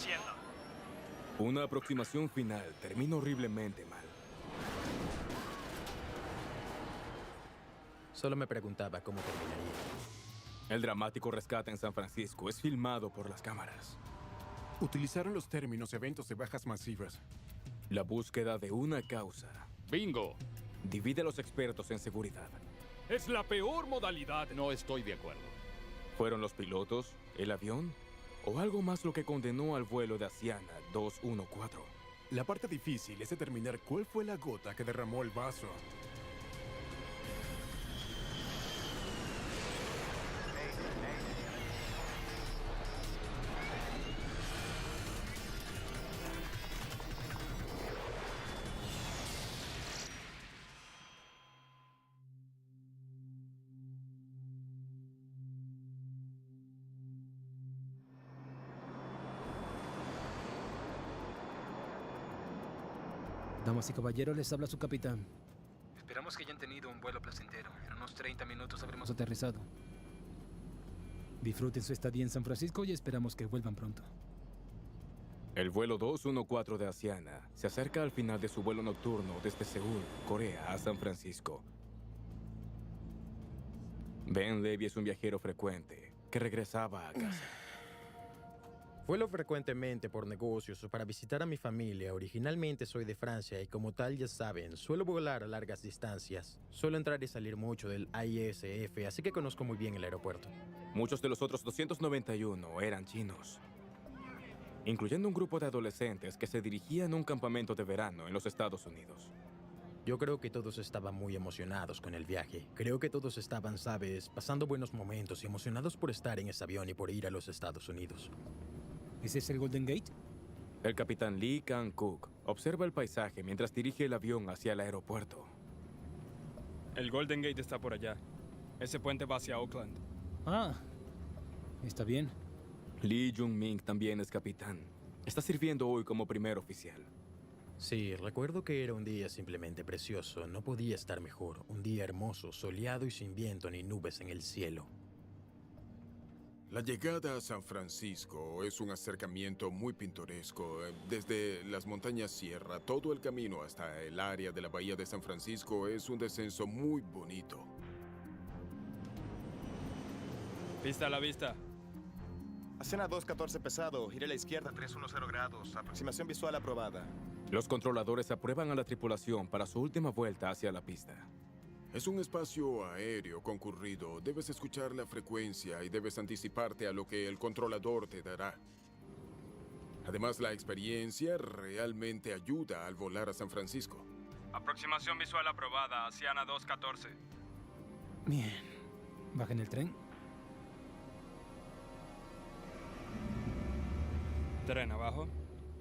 Hacienda. Una aproximación final termina horriblemente mal. Solo me preguntaba cómo terminaría. El dramático rescate en San Francisco es filmado por las cámaras. Utilizaron los términos eventos de bajas masivas. La búsqueda de una causa ¡Bingo! divide a los expertos en seguridad. Es la peor modalidad. No estoy de acuerdo. ¿Fueron los pilotos, el avión o algo más lo que condenó al vuelo de Asiana 214? La parte difícil es determinar cuál fue la gota que derramó el vaso. Damas y caballeros, les habla su capitán. Esperamos que hayan tenido un vuelo placentero. En unos 30 minutos habremos aterrizado. Disfruten su estadía en San Francisco y esperamos que vuelvan pronto. El vuelo 214 de Asiana se acerca al final de su vuelo nocturno desde Seúl, Corea, a San Francisco. Ben Levy es un viajero frecuente que regresaba a casa. Vuelo frecuentemente por negocios o para visitar a mi familia. Originalmente soy de Francia y como tal ya saben, suelo volar a largas distancias. Suelo entrar y salir mucho del ISF, así que conozco muy bien el aeropuerto. Muchos de los otros 291 eran chinos, incluyendo un grupo de adolescentes que se dirigían a un campamento de verano en los Estados Unidos. Yo creo que todos estaban muy emocionados con el viaje. Creo que todos estaban, sabes, pasando buenos momentos y emocionados por estar en ese avión y por ir a los Estados Unidos. ¿Ese es el Golden Gate? El capitán Lee Kang-kook observa el paisaje mientras dirige el avión hacia el aeropuerto. El Golden Gate está por allá. Ese puente va hacia Oakland. Ah, está bien. Lee Jung-ming también es capitán. Está sirviendo hoy como primer oficial. Sí, recuerdo que era un día simplemente precioso. No podía estar mejor. Un día hermoso, soleado y sin viento ni nubes en el cielo. La llegada a San Francisco es un acercamiento muy pintoresco. Desde las montañas Sierra, todo el camino hasta el área de la bahía de San Francisco es un descenso muy bonito. Pista a la vista. Asiana 214 pesado, gire a la izquierda 310 grados, aproximación visual aprobada. Los controladores aprueban a la tripulación para su última vuelta hacia la pista. Es un espacio aéreo concurrido. Debes escuchar la frecuencia y debes anticiparte a lo que el controlador te dará. Además, la experiencia realmente ayuda al volar a San Francisco. Aproximación visual aprobada, Asiana 214. Bien. Bajen el tren. Tren abajo.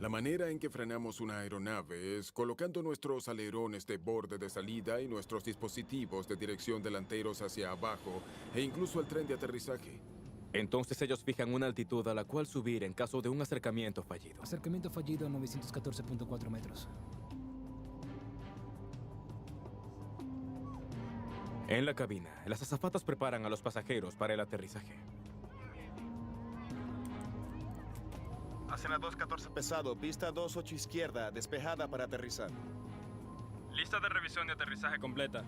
La manera en que frenamos una aeronave es colocando nuestros alerones de borde de salida y nuestros dispositivos de dirección delanteros hacia abajo e incluso el tren de aterrizaje. Entonces ellos fijan una altitud a la cual subir en caso de un acercamiento fallido. Acercamiento fallido a 914.4 metros. En la cabina, las azafatas preparan a los pasajeros para el aterrizaje. Asiana 214 pesado, pista 28 izquierda, despejada para aterrizar. Lista de revisión de aterrizaje completa.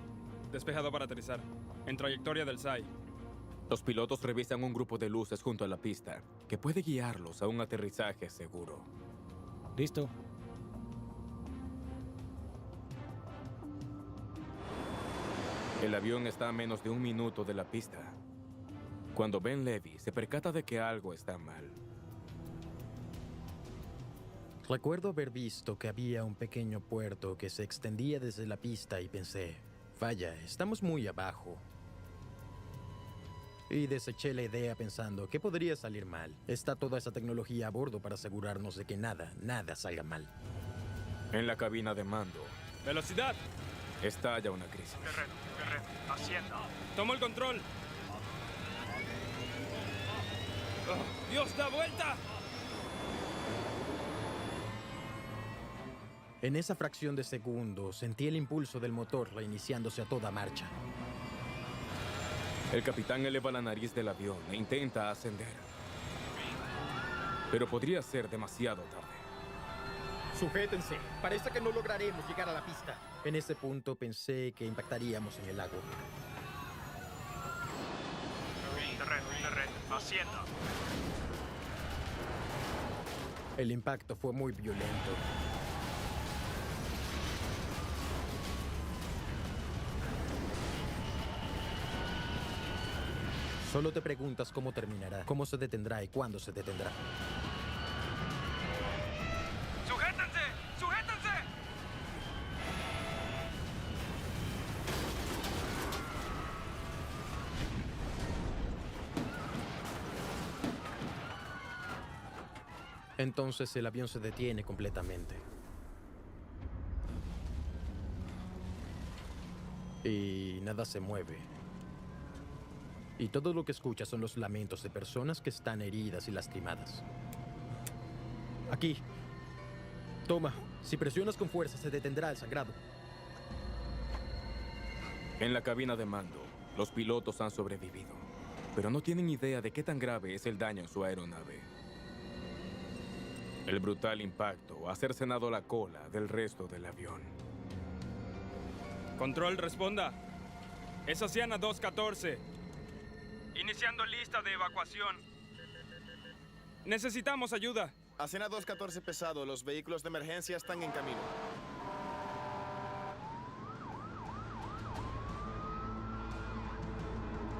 Despejado para aterrizar. En trayectoria del SAI. Los pilotos revisan un grupo de luces junto a la pista que puede guiarlos a un aterrizaje seguro. Listo. El avión está a menos de un minuto de la pista cuando Ben Levy se percata de que algo está mal. Recuerdo haber visto que había un pequeño puerto que se extendía desde la pista y pensé, vaya, estamos muy abajo. Y deseché la idea pensando, ¿qué podría salir mal? Está toda esa tecnología a bordo para asegurarnos de que nada salga mal. En la cabina de mando, ¡Velocidad! estalla una crisis. Guerrero, Hacienda. ¡Tomo el control! ¡Oh, ¡Dios, da vuelta! En esa fracción de segundo, sentí el impulso del motor reiniciándose a toda marcha. El capitán eleva la nariz del avión e intenta ascender. Pero podría ser demasiado tarde. Sujétense. Parece que no lograremos llegar a la pista. En ese punto pensé que impactaríamos en el lago. Terreno. Hacienda. El impacto fue muy violento. Solo te preguntas cómo terminará, cómo se detendrá y cuándo se detendrá. ¡Sujétense! ¡Sujétense! Entonces el avión se detiene completamente. Y nada se mueve. Y todo lo que escuchas son los lamentos de personas que están heridas y lastimadas. Aquí. Toma. Si presionas con fuerza se detendrá el sangrado. En la cabina de mando, los pilotos han sobrevivido, pero no tienen idea de qué tan grave es el daño en su aeronave. El brutal impacto ha cercenado la cola del resto del avión. Control, responda. Es Oceana 214. Iniciando lista de evacuación. Necesitamos ayuda. Asena 214 pesado, los vehículos de emergencia están en camino.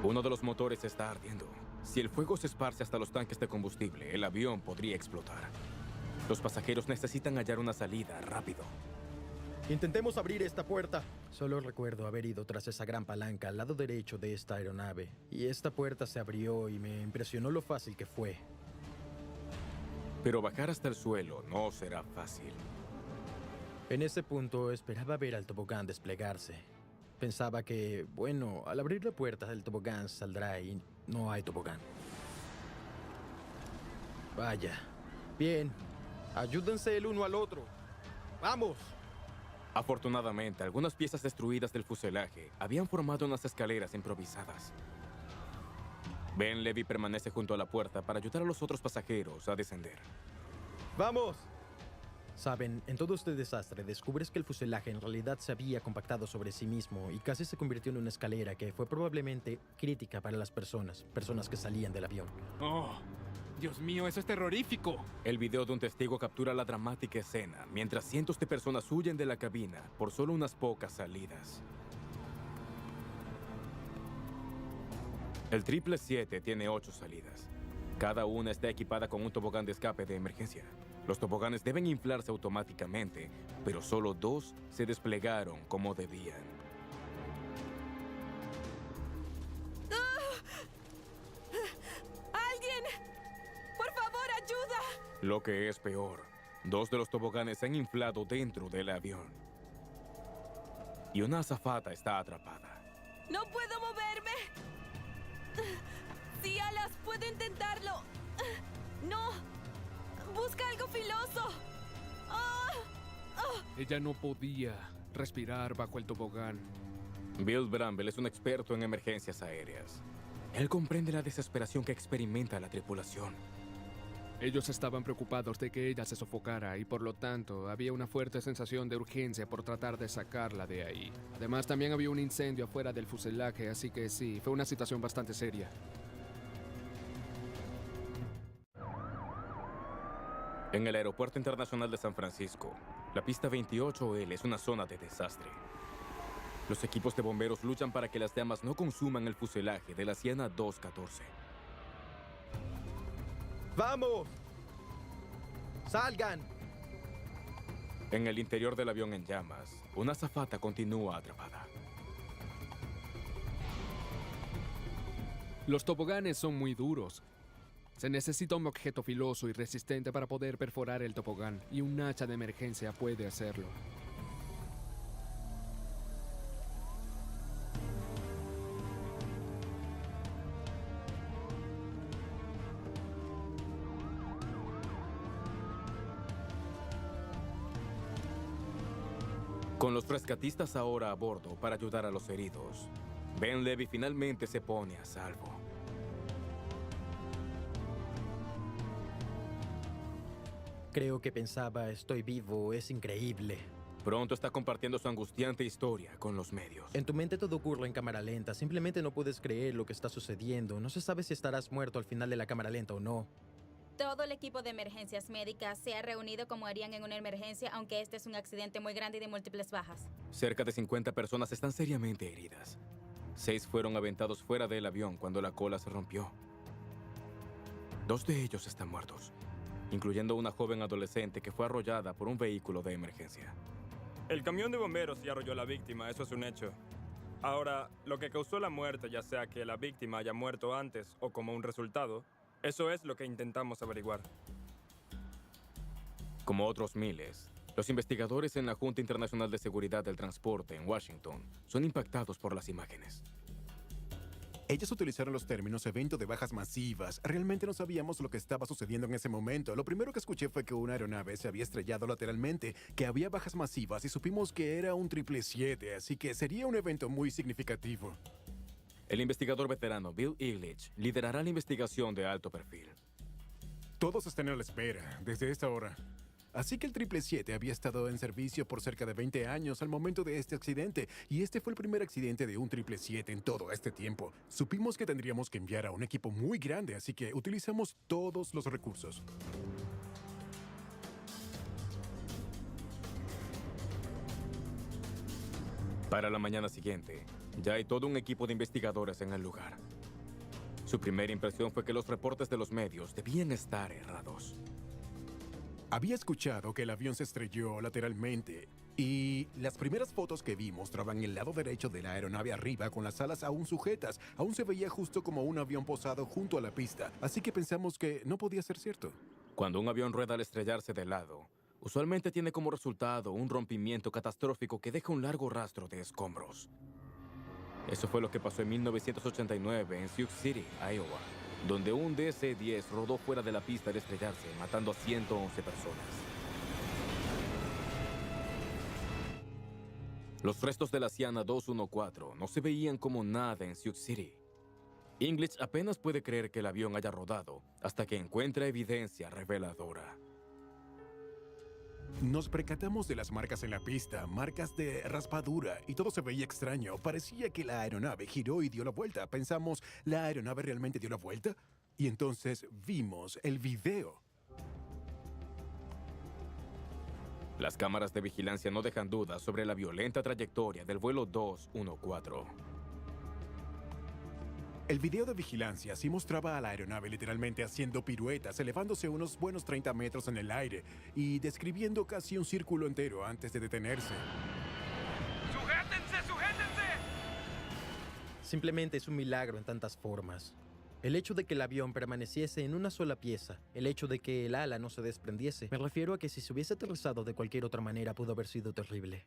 Uno de los motores está ardiendo. Si el fuego se esparce hasta los tanques de combustible, el avión podría explotar. Los pasajeros necesitan hallar una salida rápido. Intentemos abrir esta puerta. Solo recuerdo haber ido tras esa gran palanca al lado derecho de esta aeronave. Y esta puerta se abrió y me impresionó lo fácil que fue. Pero bajar hasta el suelo no será fácil. En ese punto esperaba ver al tobogán desplegarse. Pensaba que, bueno, al abrir la puerta el tobogán saldrá y no hay tobogán. Vaya. Bien. Ayúdense el uno al otro. ¡Vamos! Afortunadamente, algunas piezas destruidas del fuselaje habían formado unas escaleras improvisadas. Ben Levy permanece junto a la puerta para ayudar a los otros pasajeros a descender. ¡Vamos! Saben, en todo este desastre descubres que el fuselaje en realidad se había compactado sobre sí mismo y casi se convirtió en una escalera que fue probablemente crítica para las personas que salían del avión. ¡Oh! Dios mío, eso es terrorífico. El video de un testigo captura la dramática escena mientras cientos de personas huyen de la cabina por solo unas pocas salidas. El 777 tiene 8 salidas. Cada una está equipada con un tobogán de escape de emergencia. Los toboganes deben inflarse automáticamente, pero solo 2 se desplegaron como debían. ¡Alguien! ¡Por favor, ayuda! Lo que es peor, 2 de los toboganes se han inflado dentro del avión. Y una azafata está atrapada. ¡No puedo moverme! Sí, Alas, puedo intentarlo. ¡No! ¡Busca algo filoso! Ella no podía respirar bajo el tobogán. Bill Bramble es un experto en emergencias aéreas. Él comprende la desesperación que experimenta la tripulación. Ellos estaban preocupados de que ella se sofocara y por lo tanto había una fuerte sensación de urgencia por tratar de sacarla de ahí. Además también había un incendio afuera del fuselaje, así que sí, fue una situación bastante seria. En el Aeropuerto Internacional de San Francisco, la pista 28L es una zona de desastre. Los equipos de bomberos luchan para que las llamas no consuman el fuselaje de la Siena 214. ¡Vamos! ¡Salgan! En el interior del avión en llamas, una azafata continúa atrapada. Los toboganes son muy duros. Se necesita un objeto filoso y resistente para poder perforar el tobogán, y un hacha de emergencia puede hacerlo. Con los rescatistas ahora a bordo para ayudar a los heridos, Ben Levy finalmente se pone a salvo. Creo que pensaba, estoy vivo, es increíble. Pronto está compartiendo su angustiante historia con los medios. En tu mente todo ocurre en cámara lenta. Simplemente no puedes creer lo que está sucediendo. No se sabe si estarás muerto al final de la cámara lenta o no. Todo el equipo de emergencias médicas se ha reunido como harían en una emergencia, aunque este es un accidente muy grande y de múltiples bajas. Cerca de 50 personas están seriamente heridas. 6 fueron aventados fuera del avión cuando la cola se rompió. 2 de ellos están muertos, incluyendo una joven adolescente que fue arrollada por un vehículo de emergencia. El camión de bomberos sí arrolló a la víctima, eso es un hecho. Ahora, lo que causó la muerte, ya sea que la víctima haya muerto antes o como un resultado, eso es lo que intentamos averiguar. Como otros miles, los investigadores en la Junta Internacional de Seguridad del Transporte en Washington son impactados por las imágenes. Ellos utilizaron los términos evento de bajas masivas. Realmente no sabíamos lo que estaba sucediendo en ese momento. Lo primero que escuché fue que una aeronave se había estrellado lateralmente, que había bajas masivas y supimos que era un 777, así que sería un evento muy significativo. El investigador veterano Bill Eagledge liderará la investigación de alto perfil. Todos están a la espera, desde esta hora. Así que el 777 había estado en servicio por cerca de 20 años al momento de este accidente, y este fue el primer accidente de un 777 en todo este tiempo. Supimos que tendríamos que enviar a un equipo muy grande, así que utilizamos todos los recursos. Para la mañana siguiente, ya hay todo un equipo de investigadores en el lugar. Su primera impresión fue que los reportes de los medios debían estar errados. Había escuchado que el avión se estrelló lateralmente y las primeras fotos que vi mostraban el lado derecho de la aeronave arriba con las alas aún sujetas. Aún se veía justo como un avión posado junto a la pista, así que pensamos que no podía ser cierto. Cuando un avión rueda al estrellarse de lado, usualmente tiene como resultado un rompimiento catastrófico que deja un largo rastro de escombros. Eso fue lo que pasó en 1989 en Sioux City, Iowa, donde un DC-10 rodó fuera de la pista al estrellarse, matando a 111 personas. Los restos de la Siana 214 no se veían como nada en Sioux City. English apenas puede creer que el avión haya rodado hasta que encuentra evidencia reveladora. Nos percatamos de las marcas en la pista, marcas de raspadura, y todo se veía extraño. Parecía que la aeronave giró y dio la vuelta. Pensamos, ¿la aeronave realmente dio la vuelta? Y entonces vimos el video. Las cámaras de vigilancia no dejan dudas sobre la violenta trayectoria del vuelo 214. El video de vigilancia sí mostraba a la aeronave literalmente haciendo piruetas, elevándose unos buenos 30 metros en el aire y describiendo casi un círculo entero antes de detenerse. ¡Sujétense, sujétense! Simplemente es un milagro en tantas formas. El hecho de que el avión permaneciese en una sola pieza, el hecho de que el ala no se desprendiese, me refiero a que si se hubiese aterrizado de cualquier otra manera pudo haber sido terrible.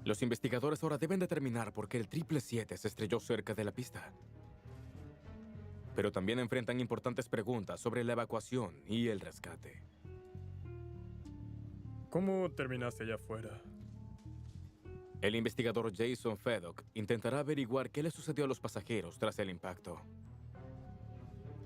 Los investigadores ahora deben determinar por qué el 777 se estrelló cerca de la pista. Pero también enfrentan importantes preguntas sobre la evacuación y el rescate. ¿Cómo terminaste allá afuera? El investigador Jason Fedok intentará averiguar qué le sucedió a los pasajeros tras el impacto.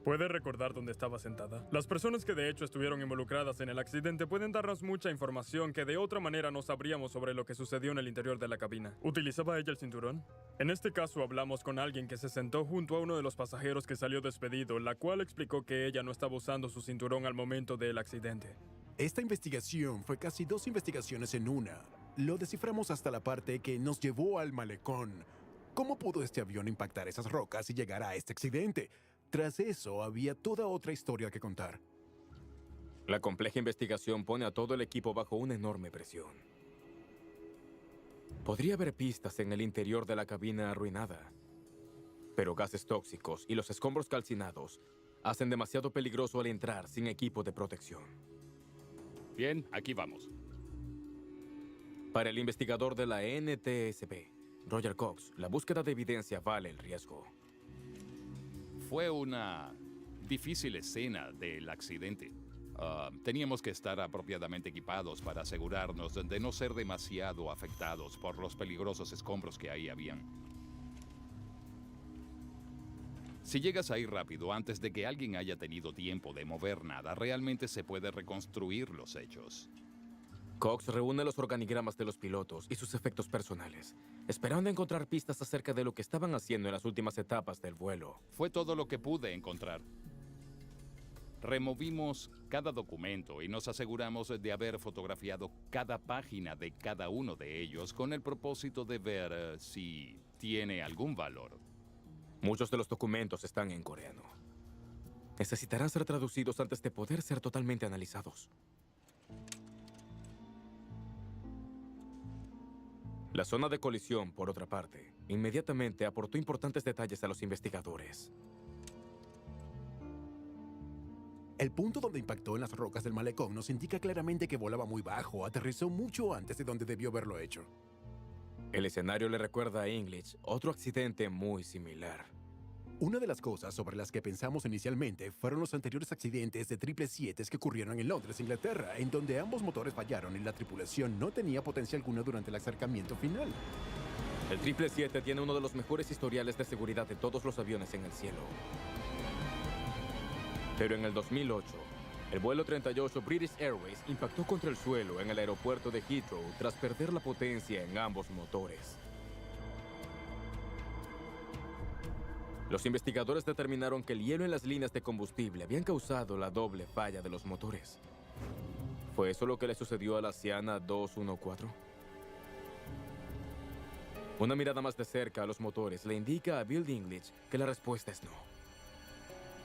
¿Puedes recordar dónde estaba sentada? Las personas que de hecho estuvieron involucradas en el accidente pueden darnos mucha información que de otra manera no sabríamos sobre lo que sucedió en el interior de la cabina. ¿Utilizaba ella el cinturón? En este caso hablamos con alguien que se sentó junto a uno de los pasajeros que salió despedido, la cual explicó que ella no estaba usando su cinturón al momento del accidente. Esta investigación fue casi 2 investigaciones en una. Lo desciframos hasta la parte que nos llevó al malecón. ¿Cómo pudo este avión impactar esas rocas y llegar a este accidente? Tras eso, había toda otra historia que contar. La compleja investigación pone a todo el equipo bajo una enorme presión. Podría haber pistas en el interior de la cabina arruinada, pero gases tóxicos y los escombros calcinados hacen demasiado peligroso al entrar sin equipo de protección. Bien, aquí vamos. Para el investigador de la NTSB, Roger Cox, la búsqueda de evidencia vale el riesgo. Fue una difícil escena del accidente. Teníamos que estar apropiadamente equipados para asegurarnos de no ser demasiado afectados por los peligrosos escombros que ahí habían. Si llegas ahí rápido, antes de que alguien haya tenido tiempo de mover nada, realmente se puede reconstruir los hechos. Cox reúne los organigramas de los pilotos y sus efectos personales, esperando encontrar pistas acerca de lo que estaban haciendo en las últimas etapas del vuelo. Fue todo lo que pude encontrar. Removimos cada documento y nos aseguramos de haber fotografiado cada página de cada uno de ellos con el propósito de ver si tiene algún valor. Muchos de los documentos están en coreano. Necesitarán ser traducidos antes de poder ser totalmente analizados. La zona de colisión, por otra parte, inmediatamente aportó importantes detalles a los investigadores. El punto donde impactó en las rocas del malecón nos indica claramente que volaba muy bajo, aterrizó mucho antes de donde debió haberlo hecho. El escenario le recuerda a English otro accidente muy similar. Una de las cosas sobre las que pensamos inicialmente fueron los anteriores accidentes de 777 que ocurrieron en Londres, Inglaterra, en donde ambos motores fallaron y la tripulación no tenía potencia alguna durante el acercamiento final. El 777 tiene uno de los mejores historiales de seguridad de todos los aviones en el cielo. Pero en el 2008, el vuelo 38 British Airways impactó contra el suelo en el aeropuerto de Heathrow tras perder la potencia en ambos motores. Los investigadores determinaron que el hielo en las líneas de combustible habían causado la doble falla de los motores. ¿Fue eso lo que le sucedió a la Asiana 214? Una mirada más de cerca a los motores le indica a Bill Dinklage que la respuesta es no.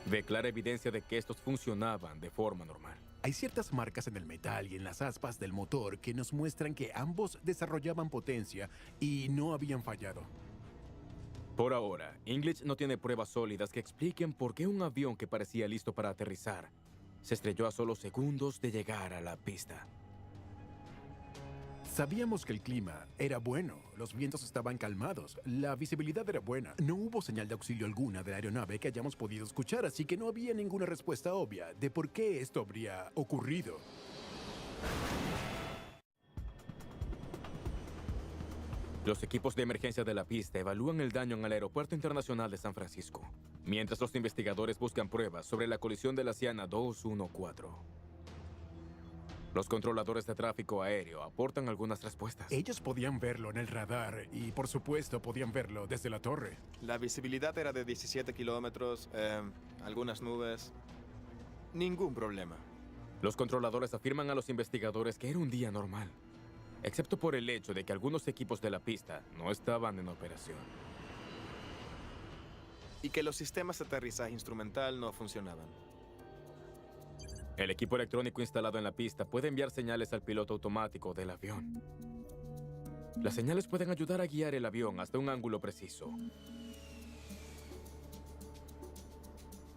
Ve clara evidencia de que estos funcionaban de forma normal. Hay ciertas marcas en el metal y en las aspas del motor que nos muestran que ambos desarrollaban potencia y no habían fallado. Por ahora, English no tiene pruebas sólidas que expliquen por qué un avión que parecía listo para aterrizar se estrelló a solo segundos de llegar a la pista. Sabíamos que el clima era bueno, los vientos estaban calmados, la visibilidad era buena, no hubo señal de auxilio alguna de la aeronave que hayamos podido escuchar, así que no había ninguna respuesta obvia de por qué esto habría ocurrido. Los equipos de emergencia de la pista evalúan el daño en el Aeropuerto Internacional de San Francisco, mientras los investigadores buscan pruebas sobre la colisión de la Asiana 214. Los controladores de tráfico aéreo aportan algunas respuestas. Ellos podían verlo en el radar y, por supuesto, podían verlo desde la torre. La visibilidad era de 17 kilómetros, algunas nubes. Ningún problema. Los controladores afirman a los investigadores que era un día normal, excepto por el hecho de que algunos equipos de la pista no estaban en operación. Y que los sistemas de aterrizaje instrumental no funcionaban. El equipo electrónico instalado en la pista puede enviar señales al piloto automático del avión. Las señales pueden ayudar a guiar el avión hasta un ángulo preciso.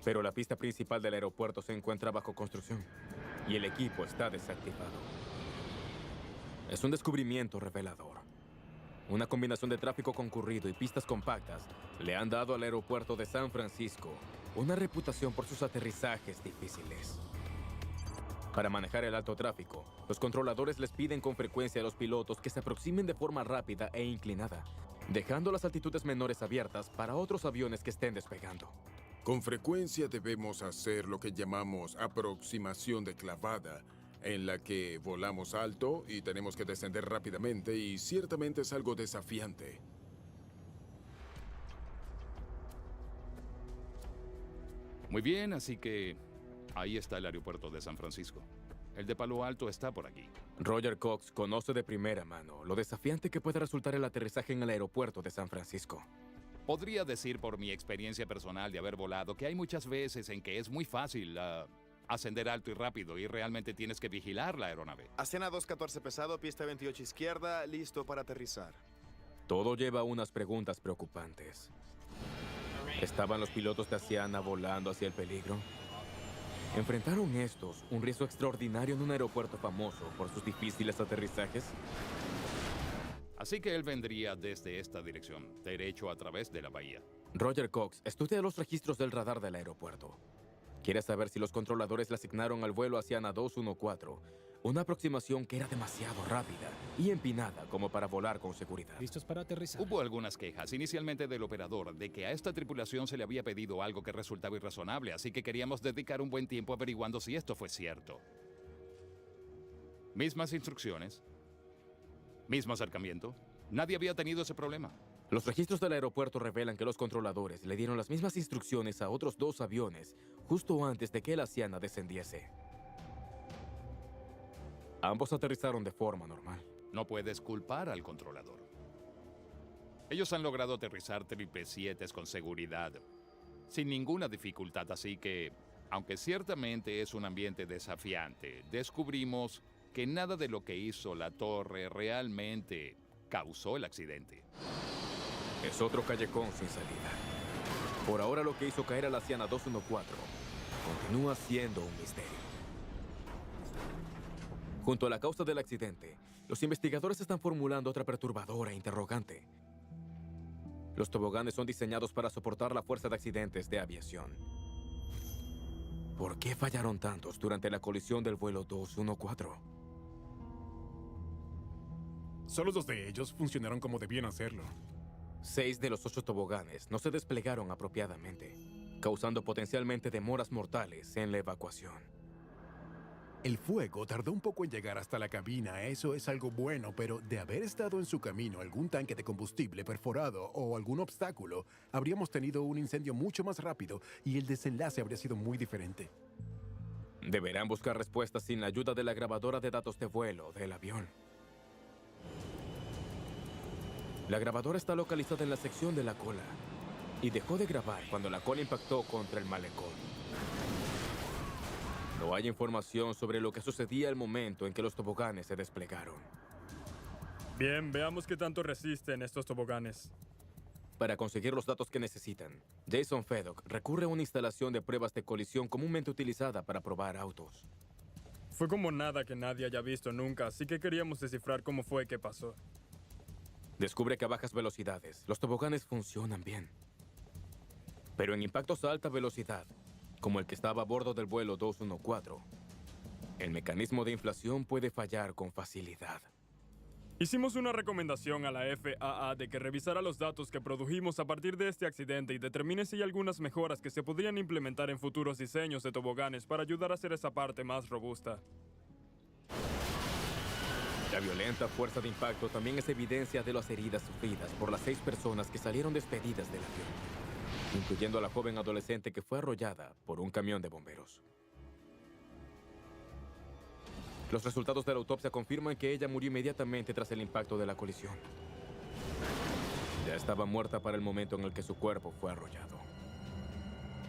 Pero la pista principal del aeropuerto se encuentra bajo construcción y el equipo está desactivado. Es un descubrimiento revelador. Una combinación de tráfico concurrido y pistas compactas le han dado al aeropuerto de San Francisco una reputación por sus aterrizajes difíciles. Para manejar el alto tráfico, los controladores les piden con frecuencia a los pilotos que se aproximen de forma rápida e inclinada, dejando las altitudes menores abiertas para otros aviones que estén despegando. Con frecuencia debemos hacer lo que llamamos aproximación de clavada, en la que volamos alto y tenemos que descender rápidamente y ciertamente es algo desafiante. Muy bien, así que ahí está el aeropuerto de San Francisco. El de Palo Alto está por aquí. Roger Cox conoce de primera mano lo desafiante que puede resultar el aterrizaje en el aeropuerto de San Francisco. Podría decir por mi experiencia personal de haber volado que hay muchas veces en que es muy fácil ascender alto y rápido y realmente tienes que vigilar la aeronave. Asiana 214 pesado, pista 28 izquierda, listo para aterrizar. Todo lleva a unas preguntas preocupantes. ¿Estaban los pilotos de Asiana volando hacia el peligro? ¿Enfrentaron estos un riesgo extraordinario en un aeropuerto famoso por sus difíciles aterrizajes? Así que él vendría desde esta dirección, derecho a través de la bahía. Roger Cox estudia los registros del radar del aeropuerto. Quiere saber si los controladores le asignaron al vuelo Asiana 214 Una aproximación que era demasiado rápida y empinada como para volar con seguridad. ¿Listos para aterrizar? Hubo algunas quejas, inicialmente del operador, de que a esta tripulación se le había pedido algo que resultaba irrazonable, así que queríamos dedicar un buen tiempo averiguando si esto fue cierto. Mismas instrucciones, mismo acercamiento. Nadie había tenido ese problema. Los registros del aeropuerto revelan que los controladores le dieron las mismas instrucciones a otros 2 aviones justo antes de que el Asiana descendiese. Ambos aterrizaron de forma normal. No puedes culpar al controlador. Ellos han logrado aterrizar 777 con seguridad, sin ninguna dificultad, así que, aunque ciertamente es un ambiente desafiante, descubrimos que nada de lo que hizo la torre realmente causó el accidente. Es otro callejón sin salida. Por ahora lo que hizo caer a la Asiana 214 continúa siendo un misterio. Junto a la causa del accidente, los investigadores están formulando otra perturbadora interrogante. Los toboganes son diseñados para soportar la fuerza de accidentes de aviación. ¿Por qué fallaron tantos durante la colisión del vuelo 214? Solo 2 de ellos funcionaron como debían hacerlo. 6 de los 8 toboganes no se desplegaron apropiadamente, causando potencialmente demoras mortales en la evacuación. El fuego tardó un poco en llegar hasta la cabina, eso es algo bueno, pero de haber estado en su camino algún tanque de combustible perforado o algún obstáculo, habríamos tenido un incendio mucho más rápido y el desenlace habría sido muy diferente. Deberán buscar respuestas sin la ayuda de la grabadora de datos de vuelo del avión. La grabadora está localizada en la sección de la cola y dejó de grabar cuando la cola impactó contra el malecón. No hay información sobre lo que sucedía al momento en que los toboganes se desplegaron. Bien, veamos qué tanto resisten estos toboganes. Para conseguir los datos que necesitan, Jason Fedok recurre a una instalación de pruebas de colisión comúnmente utilizada para probar autos. Fue como nada que nadie haya visto nunca, así que queríamos descifrar cómo fue que pasó. Descubre que a bajas velocidades, los toboganes funcionan bien. Pero en impactos a alta velocidad, como el que estaba a bordo del vuelo 214, el mecanismo de inflación puede fallar con facilidad. Hicimos una recomendación a la FAA de que revisara los datos que produjimos a partir de este accidente y determine si hay algunas mejoras que se podrían implementar en futuros diseños de toboganes para ayudar a hacer esa parte más robusta. La violenta fuerza de impacto también es evidencia de las heridas sufridas por las 6 personas que salieron despedidas del avión, incluyendo a la joven adolescente que fue arrollada por un camión de bomberos. Los resultados de la autopsia confirman que ella murió inmediatamente tras el impacto de la colisión. Ya estaba muerta para el momento en el que su cuerpo fue arrollado.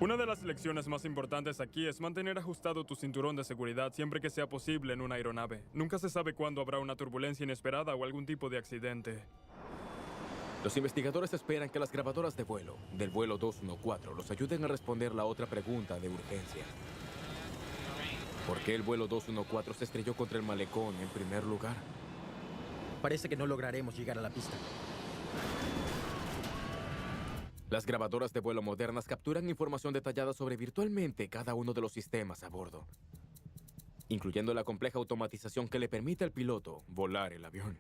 Una de las lecciones más importantes aquí es mantener ajustado tu cinturón de seguridad siempre que sea posible en una aeronave. Nunca se sabe cuándo habrá una turbulencia inesperada o algún tipo de accidente. Los investigadores esperan que las grabadoras de vuelo del vuelo 214 los ayuden a responder la otra pregunta de urgencia. ¿Por qué el vuelo 214 se estrelló contra el malecón en primer lugar? Parece que no lograremos llegar a la pista. Las grabadoras de vuelo modernas capturan información detallada sobre virtualmente cada uno de los sistemas a bordo, incluyendo la compleja automatización que le permite al piloto volar el avión.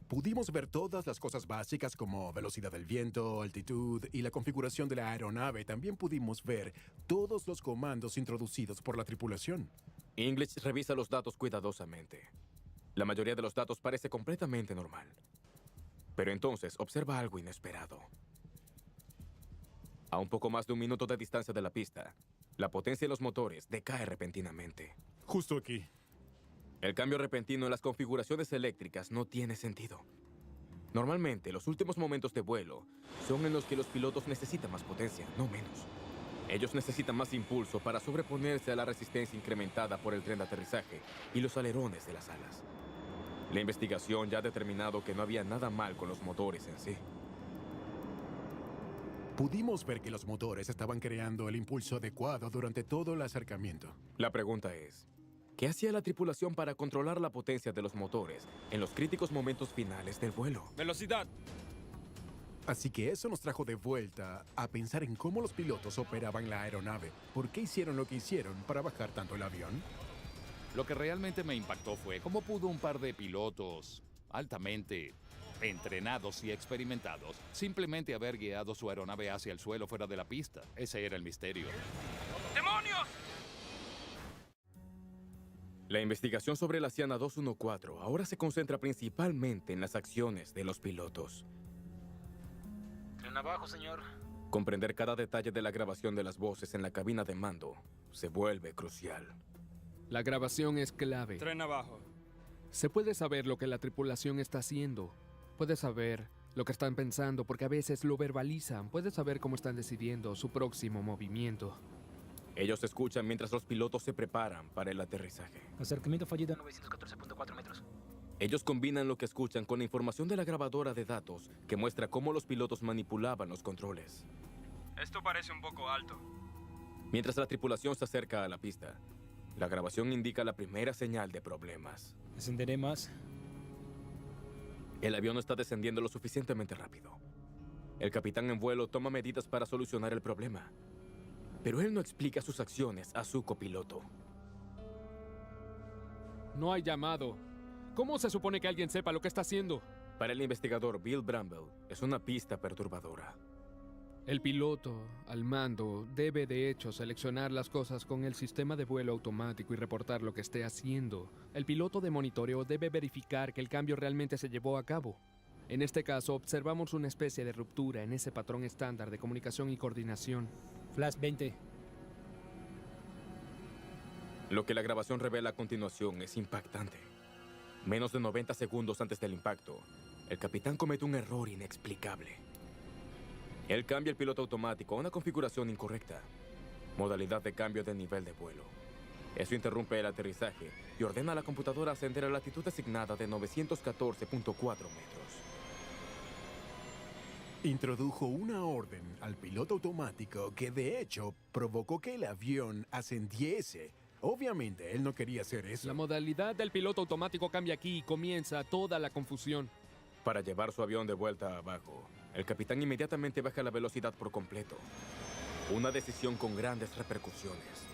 Pudimos ver todas las cosas básicas como velocidad del viento, altitud y la configuración de la aeronave. También pudimos ver todos los comandos introducidos por la tripulación. English revisa los datos cuidadosamente. La mayoría de los datos parece completamente normal. Pero entonces observa algo inesperado. A un poco más de un minuto de distancia de la pista, la potencia de los motores decae repentinamente. Justo aquí. El cambio repentino en las configuraciones eléctricas no tiene sentido. Normalmente, los últimos momentos de vuelo son en los que los pilotos necesitan más potencia, no menos. Ellos necesitan más impulso para sobreponerse a la resistencia incrementada por el tren de aterrizaje y los alerones de las alas. La investigación ya ha determinado que no había nada mal con los motores en sí. Pudimos ver que los motores estaban creando el impulso adecuado durante todo el acercamiento. La pregunta es, ¿qué hacía la tripulación para controlar la potencia de los motores en los críticos momentos finales del vuelo? ¡Velocidad! Así que eso nos trajo de vuelta a pensar en cómo los pilotos operaban la aeronave. ¿Por qué hicieron lo que hicieron para bajar tanto el avión? Lo que realmente me impactó fue cómo pudo un par de pilotos altamente entrenados y experimentados simplemente haber guiado su aeronave hacia el suelo fuera de la pista. Ese era el misterio. ¡Demonios! La investigación sobre la Siana 214 ahora se concentra principalmente en las acciones de los pilotos. Tren abajo, señor. Comprender cada detalle de la grabación de las voces en la cabina de mando se vuelve crucial. La grabación es clave. Tren abajo. Se puede saber lo que la tripulación está haciendo. Puedes saber lo que están pensando porque a veces lo verbalizan. Puedes saber cómo están decidiendo su próximo movimiento. Ellos escuchan mientras los pilotos se preparan para el aterrizaje. Acercamiento fallido a 914.4 metros. Ellos combinan lo que escuchan con la información de la grabadora de datos que muestra cómo los pilotos manipulaban los controles. Esto parece un poco alto. Mientras la tripulación se acerca a la pista, la grabación indica la primera señal de problemas. Descenderé más. El avión no está descendiendo lo suficientemente rápido. El capitán en vuelo toma medidas para solucionar el problema, pero él no explica sus acciones a su copiloto. No hay llamado. ¿Cómo se supone que alguien sepa lo que está haciendo? Para el investigador Bill Bramble, es una pista perturbadora. El piloto, al mando, debe de hecho seleccionar las cosas con el sistema de vuelo automático y reportar lo que esté haciendo. El piloto de monitoreo debe verificar que el cambio realmente se llevó a cabo. En este caso, observamos una especie de ruptura en ese patrón estándar de comunicación y coordinación. Flash 20. Lo que la grabación revela a continuación es impactante. Menos de 90 segundos antes del impacto, el capitán comete un error inexplicable. Él cambia el piloto automático a una configuración incorrecta. Modalidad de cambio de nivel de vuelo. Eso interrumpe el aterrizaje y ordena a la computadora ascender a la altitud asignada de 914.4 metros. Introdujo una orden al piloto automático que de hecho provocó que el avión ascendiese. Obviamente él no quería hacer eso. La modalidad del piloto automático cambia aquí y comienza toda la confusión. Para llevar su avión de vuelta abajo, el capitán inmediatamente baja la velocidad por completo. Una decisión con grandes repercusiones.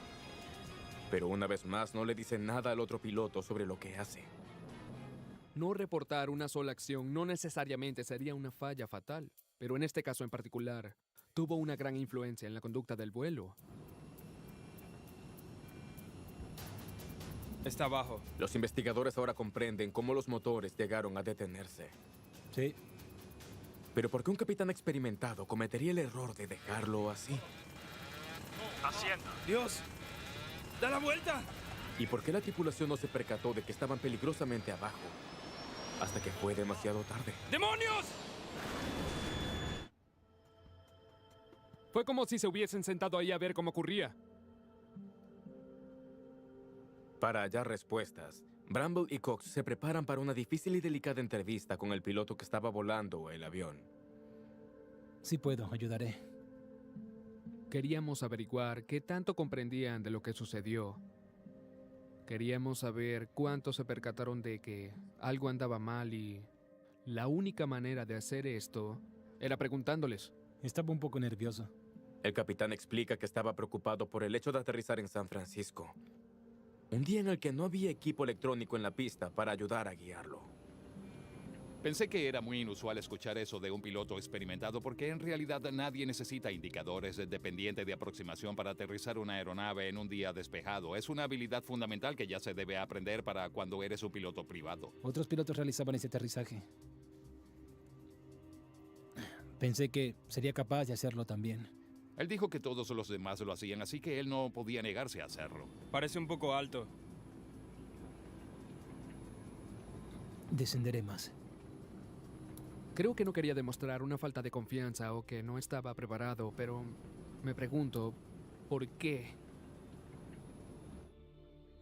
Pero una vez más no le dice nada al otro piloto sobre lo que hace. No reportar una sola acción no necesariamente sería una falla fatal, pero en este caso en particular, tuvo una gran influencia en la conducta del vuelo. Está abajo. Los investigadores ahora comprenden cómo los motores llegaron a detenerse. Sí. Pero ¿por qué un capitán experimentado cometería el error de dejarlo así? Hacienda. ¡Dios! ¡Da la vuelta! ¿Y por qué la tripulación no se percató de que estaban peligrosamente abajo hasta que fue demasiado tarde? ¡Demonios! Fue como si se hubiesen sentado ahí a ver cómo ocurría. Para hallar respuestas, Bramble y Cox se preparan para una difícil y delicada entrevista con el piloto que estaba volando el avión. Sí puedo, ayudaré. Queríamos averiguar qué tanto comprendían de lo que sucedió. Queríamos saber cuánto se percataron de que algo andaba mal y la única manera de hacer esto era preguntándoles. Estaba un poco nervioso. El capitán explica que estaba preocupado por el hecho de aterrizar en San Francisco. Un día en el que no había equipo electrónico en la pista para ayudar a guiarlo. Pensé que era muy inusual escuchar eso de un piloto experimentado porque en realidad nadie necesita indicadores dependientes de aproximación para aterrizar una aeronave en un día despejado. Es una habilidad fundamental que ya se debe aprender para cuando eres un piloto privado. Otros pilotos realizaban ese aterrizaje. Pensé que sería capaz de hacerlo también. Él dijo que todos los demás lo hacían, así que él no podía negarse a hacerlo. Parece un poco alto. Descenderé más. Creo que no quería demostrar una falta de confianza o que no estaba preparado, pero me pregunto, ¿por qué?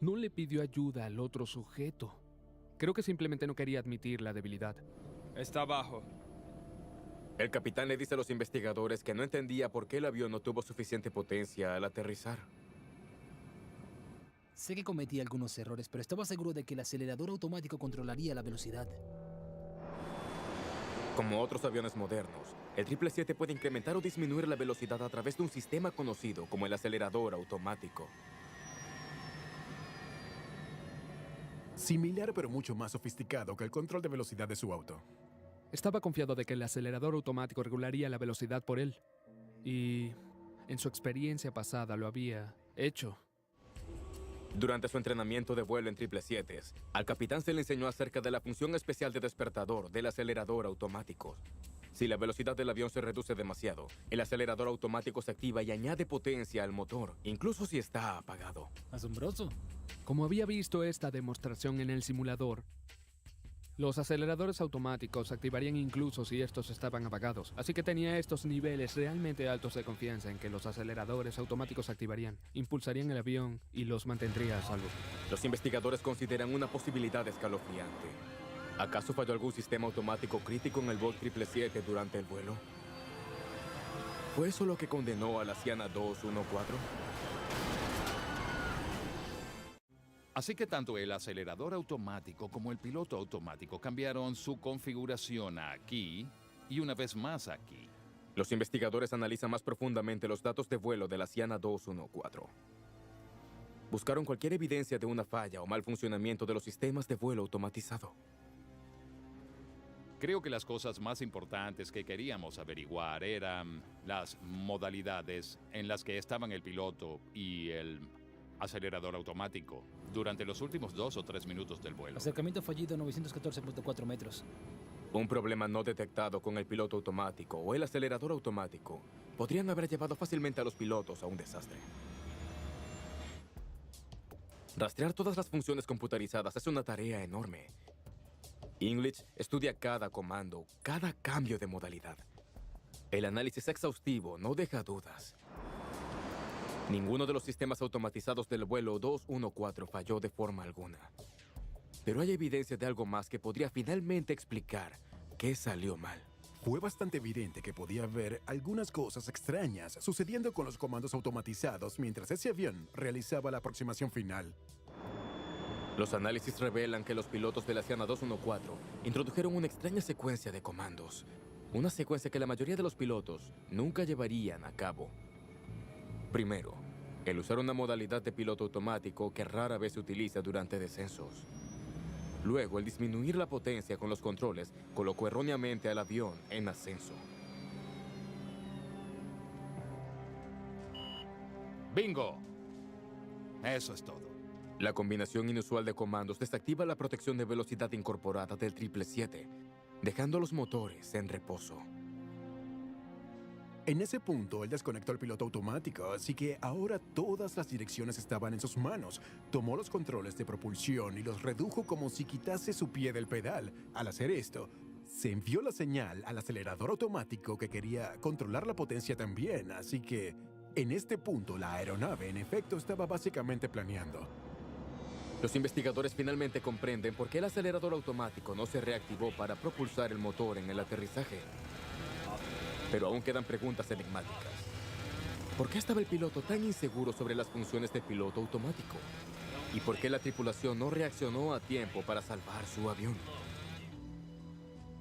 No le pidió ayuda al otro sujeto. Creo que simplemente no quería admitir la debilidad. Está abajo. El capitán le dice a los investigadores que no entendía por qué el avión no tuvo suficiente potencia al aterrizar. Sé que cometí algunos errores, pero estaba seguro de que el acelerador automático controlaría la velocidad. Como otros aviones modernos, el 777 puede incrementar o disminuir la velocidad a través de un sistema conocido como el acelerador automático. Similar pero mucho más sofisticado que el control de velocidad de su auto. Estaba confiado de que el acelerador automático regularía la velocidad por él. Y en su experiencia pasada lo había hecho. Durante su entrenamiento de vuelo en 777, al capitán se le enseñó acerca de la función especial de despertador del acelerador automático. Si la velocidad del avión se reduce demasiado, el acelerador automático se activa y añade potencia al motor, incluso si está apagado. Asombroso. Como había visto esta demostración en el simulador, los aceleradores automáticos se activarían incluso si estos estaban apagados. Así que tenía estos niveles realmente altos de confianza en que los aceleradores automáticos se activarían, impulsarían el avión y los mantendría a salvo. Los investigadores consideran una posibilidad escalofriante. ¿Acaso falló algún sistema automático crítico en el Boeing 777 durante el vuelo? ¿Fue eso lo que condenó a la Asiana 214? Así que tanto el acelerador automático como el piloto automático cambiaron su configuración aquí y una vez más aquí. Los investigadores analizan más profundamente los datos de vuelo de la Asiana 214. Buscaron cualquier evidencia de una falla o mal funcionamiento de los sistemas de vuelo automatizado. Creo que las cosas más importantes que queríamos averiguar eran las modalidades en las que estaban el piloto y el acelerador automático durante los últimos 2 o 3 minutos del vuelo. Acercamiento fallido 914.4 metros. Un problema no detectado con el piloto automático o el acelerador automático podrían haber llevado fácilmente a los pilotos a un desastre. Rastrear todas las funciones computarizadas es una tarea enorme. English estudia cada comando, cada cambio de modalidad. El análisis exhaustivo no deja dudas. Ninguno de los sistemas automatizados del vuelo 214 falló de forma alguna. Pero hay evidencia de algo más que podría finalmente explicar qué salió mal. Fue bastante evidente que podía haber algunas cosas extrañas sucediendo con los comandos automatizados mientras ese avión realizaba la aproximación final. Los análisis revelan que los pilotos de la Asiana 214 introdujeron una extraña secuencia de comandos. Una secuencia que la mayoría de los pilotos nunca llevarían a cabo. Primero, el usar una modalidad de piloto automático que rara vez se utiliza durante descensos. Luego, el disminuir la potencia con los controles colocó erróneamente al avión en ascenso. ¡Bingo! Eso es todo. La combinación inusual de comandos desactiva la protección de velocidad incorporada del 777, dejando los motores en reposo. En ese punto, él desconectó el piloto automático, así que ahora todas las direcciones estaban en sus manos. Tomó los controles de propulsión y los redujo como si quitase su pie del pedal. Al hacer esto, se envió la señal al acelerador automático que quería controlar la potencia también, así que en este punto la aeronave en efecto estaba básicamente planeando. Los investigadores finalmente comprenden por qué el acelerador automático no se reactivó para propulsar el motor en el aterrizaje. Pero aún quedan preguntas enigmáticas. ¿Por qué estaba el piloto tan inseguro sobre las funciones del piloto automático? ¿Y por qué la tripulación no reaccionó a tiempo para salvar su avión?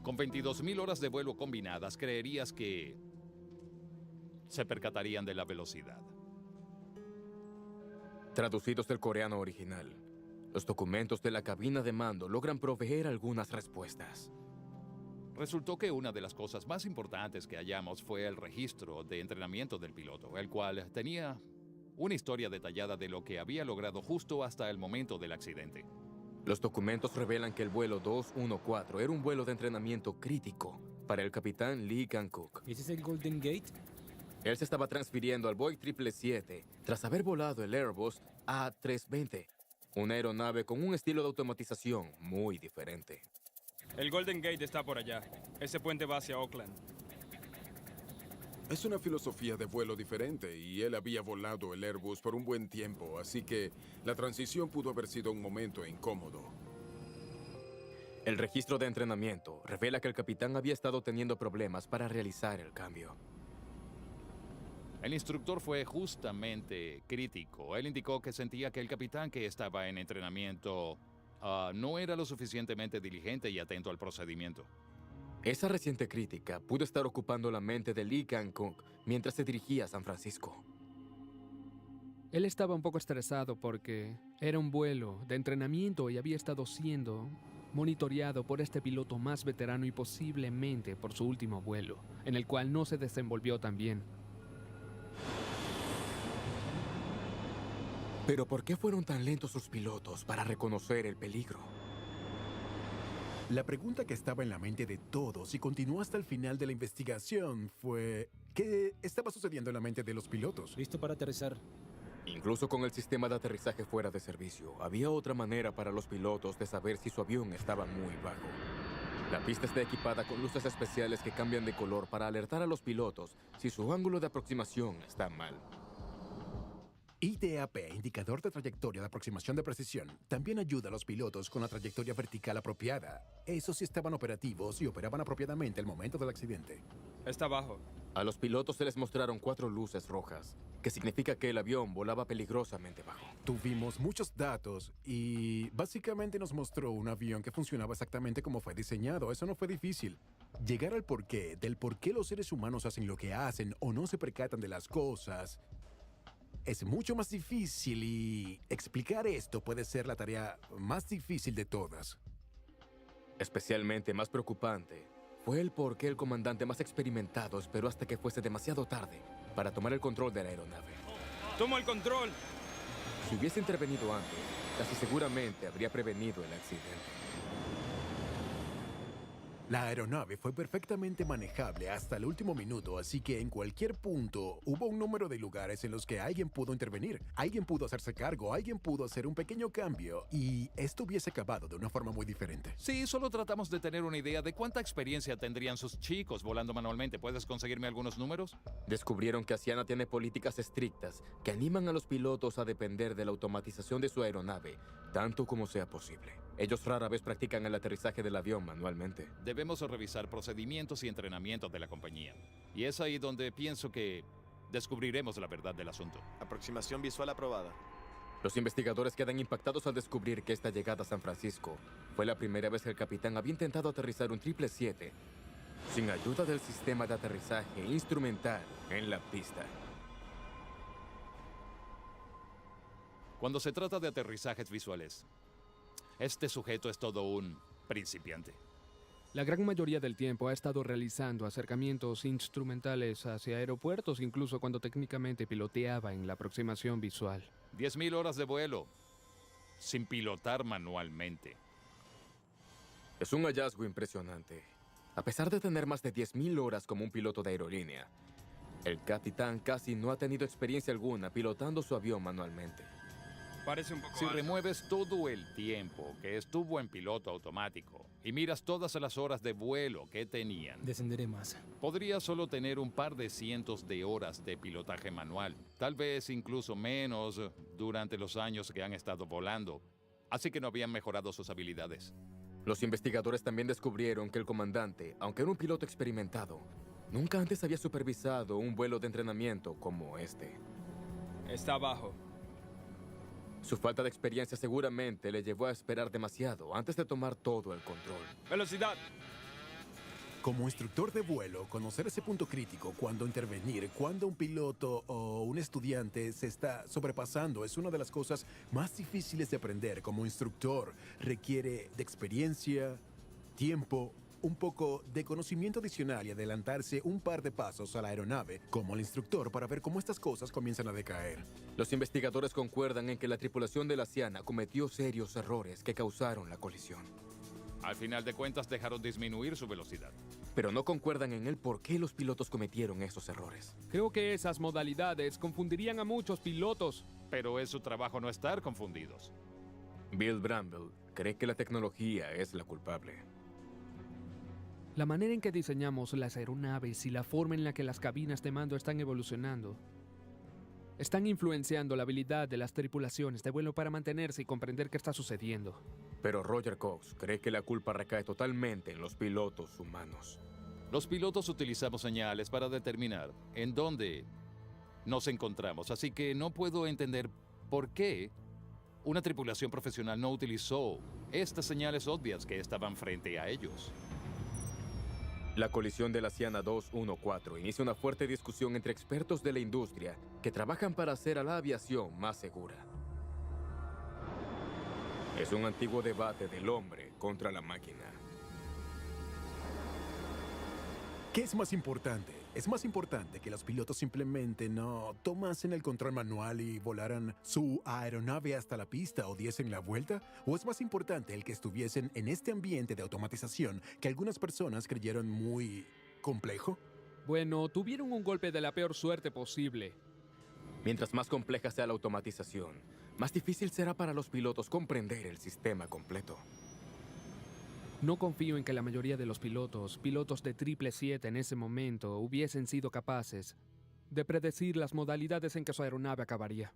Con 22.000 horas de vuelo combinadas, creerías que se percatarían de la velocidad. Traducidos del coreano original, los documentos de la cabina de mando logran proveer algunas respuestas. Resultó que una de las cosas más importantes que hallamos fue el registro de entrenamiento del piloto, el cual tenía una historia detallada de lo que había logrado justo hasta el momento del accidente. Los documentos revelan que el vuelo 214 era un vuelo de entrenamiento crítico para el capitán Lee Kang-kook. ¿Ese es el Golden Gate? Él se estaba transfiriendo al Boeing 777 tras haber volado el Airbus A320, una aeronave con un estilo de automatización muy diferente. El Golden Gate está por allá. Ese puente va hacia Oakland. Es una filosofía de vuelo diferente y él había volado el Airbus por un buen tiempo, así que la transición pudo haber sido un momento incómodo. El registro de entrenamiento revela que el capitán había estado teniendo problemas para realizar el cambio. El instructor fue justamente crítico. Él indicó que sentía que el capitán que estaba en entrenamiento no era lo suficientemente diligente y atento al procedimiento. Esa reciente crítica pudo estar ocupando la mente de Lee Kang-kook mientras se dirigía a San Francisco. Él estaba un poco estresado porque era un vuelo de entrenamiento y había estado siendo monitoreado por este piloto más veterano y posiblemente por su último vuelo, en el cual no se desenvolvió tan bien. Pero ¿por qué fueron tan lentos sus pilotos para reconocer el peligro? La pregunta que estaba en la mente de todos y continuó hasta el final de la investigación fue: ¿qué estaba sucediendo en la mente de los pilotos? Listo para aterrizar. Incluso con el sistema de aterrizaje fuera de servicio, había otra manera para los pilotos de saber si su avión estaba muy bajo. La pista está equipada con luces especiales que cambian de color para alertar a los pilotos si su ángulo de aproximación está mal. IDAP, indicador de trayectoria de aproximación de precisión, también ayuda a los pilotos con la trayectoria vertical apropiada. Esos sí estaban operativos y operaban apropiadamente al momento del accidente. Está bajo. A los pilotos se les mostraron 4 luces rojas, que significa que el avión volaba peligrosamente bajo. Tuvimos muchos datos y básicamente nos mostró un avión que funcionaba exactamente como fue diseñado. Eso no fue difícil. Llegar al porqué, del por qué los seres humanos hacen lo que hacen o no se percatan de las cosas, es mucho más difícil, y explicar esto puede ser la tarea más difícil de todas. Especialmente más preocupante fue el por qué el comandante más experimentado esperó hasta que fuese demasiado tarde para tomar el control de la aeronave. ¡Tomo el control! Si hubiese intervenido antes, casi seguramente habría prevenido el accidente. La aeronave fue perfectamente manejable hasta el último minuto, así que en cualquier punto hubo un número de lugares en los que alguien pudo intervenir, alguien pudo hacerse cargo, alguien pudo hacer un pequeño cambio, y esto hubiese acabado de una forma muy diferente. Sí, solo tratamos de tener una idea de cuánta experiencia tendrían sus chicos volando manualmente. ¿Puedes conseguirme algunos números? Descubrieron que Asiana tiene políticas estrictas que animan a los pilotos a depender de la automatización de su aeronave, tanto como sea posible. Ellos rara vez practican el aterrizaje del avión manualmente. Debemos revisar procedimientos y entrenamientos de la compañía. Y es ahí donde pienso que descubriremos la verdad del asunto. Aproximación visual aprobada. Los investigadores quedan impactados al descubrir que esta llegada a San Francisco fue la primera vez que el capitán había intentado aterrizar un 777 sin ayuda del sistema de aterrizaje instrumental en la pista. Cuando se trata de aterrizajes visuales, este sujeto es todo un principiante. La gran mayoría del tiempo ha estado realizando acercamientos instrumentales hacia aeropuertos, incluso cuando técnicamente piloteaba en la aproximación visual. 10.000 horas de vuelo, sin pilotar manualmente. Es un hallazgo impresionante. A pesar de tener más de 10.000 horas como un piloto de aerolínea, el capitán casi no ha tenido experiencia alguna pilotando su avión manualmente. Parece un poco Si alto. remueves todo el tiempo que estuvo en piloto automático y miras todas las horas de vuelo que tenían, Descenderé más. podría solo tener un par de cientos de horas de pilotaje manual, tal vez incluso menos durante los años que han estado volando, así que no habían mejorado sus habilidades. Los investigadores también descubrieron que el comandante, aunque era un piloto experimentado, nunca antes había supervisado un vuelo de entrenamiento como este. Está abajo. Su falta de experiencia seguramente le llevó a esperar demasiado antes de tomar todo el control. ¡Velocidad! Como instructor de vuelo, conocer ese punto crítico, cuándo intervenir, cuando un piloto o un estudiante se está sobrepasando, es una de las cosas más difíciles de aprender. Como instructor, requiere de experiencia, tiempo, un poco de conocimiento adicional y adelantarse un par de pasos a la aeronave como el instructor para ver cómo estas cosas comienzan a decaer. Los investigadores concuerdan en que la tripulación de la Asiana cometió serios errores que causaron la colisión. Al final de cuentas dejaron disminuir su velocidad. Pero no concuerdan en el por qué los pilotos cometieron esos errores. Creo que esas modalidades confundirían a muchos pilotos. Pero es su trabajo no estar confundidos. Bill Bramble cree que la tecnología es la culpable. La manera en que diseñamos las aeronaves y la forma en la que las cabinas de mando están evolucionando están influenciando la habilidad de las tripulaciones de vuelo para mantenerse y comprender qué está sucediendo. Pero Roger Cox cree que la culpa recae totalmente en los pilotos humanos. Los pilotos utilizamos señales para determinar en dónde nos encontramos, así que no puedo entender por qué una tripulación profesional no utilizó estas señales obvias que estaban frente a ellos. La colisión de la Siana 214 inicia una fuerte discusión entre expertos de la industria que trabajan para hacer a la aviación más segura. Es un antiguo debate del hombre contra la máquina. ¿Qué es más importante? ¿Es más importante que los pilotos simplemente no tomasen el control manual y volaran su aeronave hasta la pista o diesen la vuelta? ¿O es más importante el que estuviesen en este ambiente de automatización que algunas personas creyeron muy complejo? Bueno, tuvieron un golpe de la peor suerte posible. Mientras más compleja sea la automatización, más difícil será para los pilotos comprender el sistema completo. No confío en que la mayoría de los pilotos de 777 en ese momento, hubiesen sido capaces de predecir las modalidades en que su aeronave acabaría.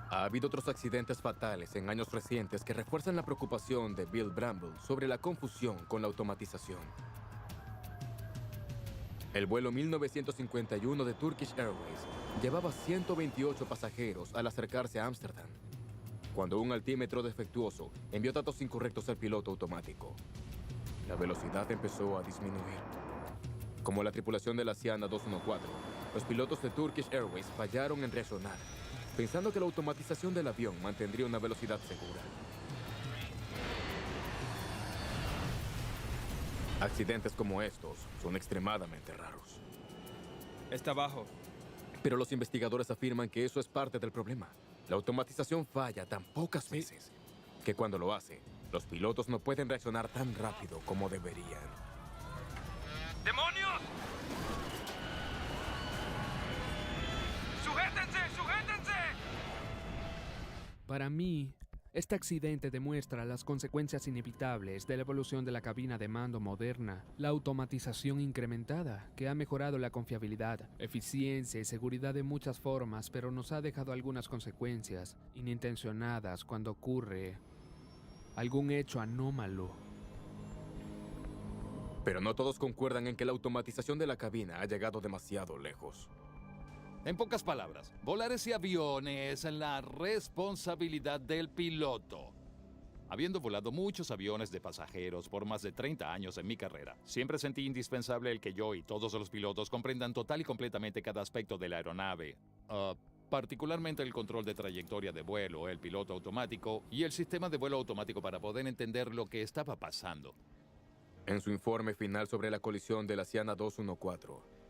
Ha habido otros accidentes fatales en años recientes que refuerzan la preocupación de Bill Bramble sobre la confusión con la automatización. El vuelo 1951 de Turkish Airways llevaba 128 pasajeros al acercarse a Ámsterdam, cuando un altímetro defectuoso envió datos incorrectos al piloto automático. La velocidad empezó a disminuir. Como la tripulación de la Siana 214, los pilotos de Turkish Airways fallaron en reaccionar, pensando que la automatización del avión mantendría una velocidad segura. Accidentes como estos son extremadamente raros. Está abajo. Pero los investigadores afirman que eso es parte del problema. La automatización falla tan pocas veces que cuando lo hace, los pilotos no pueden reaccionar tan rápido como deberían. ¡Demonios! ¡Sujétense! ¡Sujétense! Para mí, este accidente demuestra las consecuencias inevitables de la evolución de la cabina de mando moderna, la automatización incrementada, que ha mejorado la confiabilidad, eficiencia y seguridad de muchas formas, pero nos ha dejado algunas consecuencias inintencionadas cuando ocurre algún hecho anómalo. Pero no todos concuerdan en que la automatización de la cabina ha llegado demasiado lejos. En pocas palabras, volar ese avión es la responsabilidad del piloto. Habiendo volado muchos aviones de pasajeros por más de 30 años en mi carrera, siempre sentí indispensable el que yo y todos los pilotos comprendan total y completamente cada aspecto de la aeronave. Particularmente el control de trayectoria de vuelo, el piloto automático y el sistema de vuelo automático para poder entender lo que estaba pasando. En su informe final sobre la colisión de la Siana 214,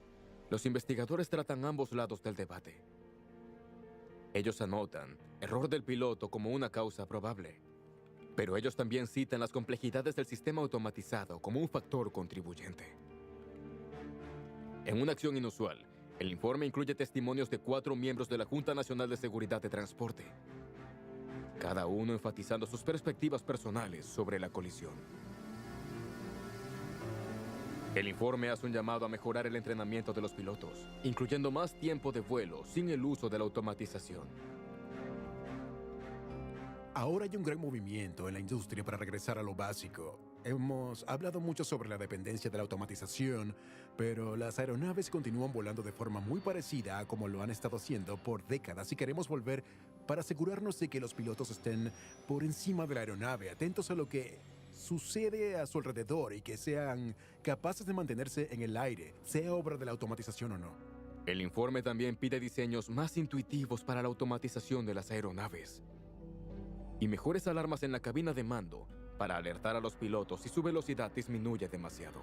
los investigadores tratan ambos lados del debate. Ellos anotan error del piloto como una causa probable, pero ellos también citan las complejidades del sistema automatizado como un factor contribuyente. En una acción inusual, el informe incluye testimonios de 4 miembros de la Junta Nacional de Seguridad de Transporte, cada uno enfatizando sus perspectivas personales sobre la colisión. El informe hace un llamado a mejorar el entrenamiento de los pilotos, incluyendo más tiempo de vuelo sin el uso de la automatización. Ahora hay un gran movimiento en la industria para regresar a lo básico. Hemos hablado mucho sobre la dependencia de la automatización, pero las aeronaves continúan volando de forma muy parecida a como lo han estado haciendo por décadas y queremos volver para asegurarnos de que los pilotos estén por encima de la aeronave, atentos a lo que sucede a su alrededor y que sean capaces de mantenerse en el aire, sea obra de la automatización o no. El informe también pide diseños más intuitivos para la automatización de las aeronaves y mejores alarmas en la cabina de mando para alertar a los pilotos si su velocidad disminuye demasiado.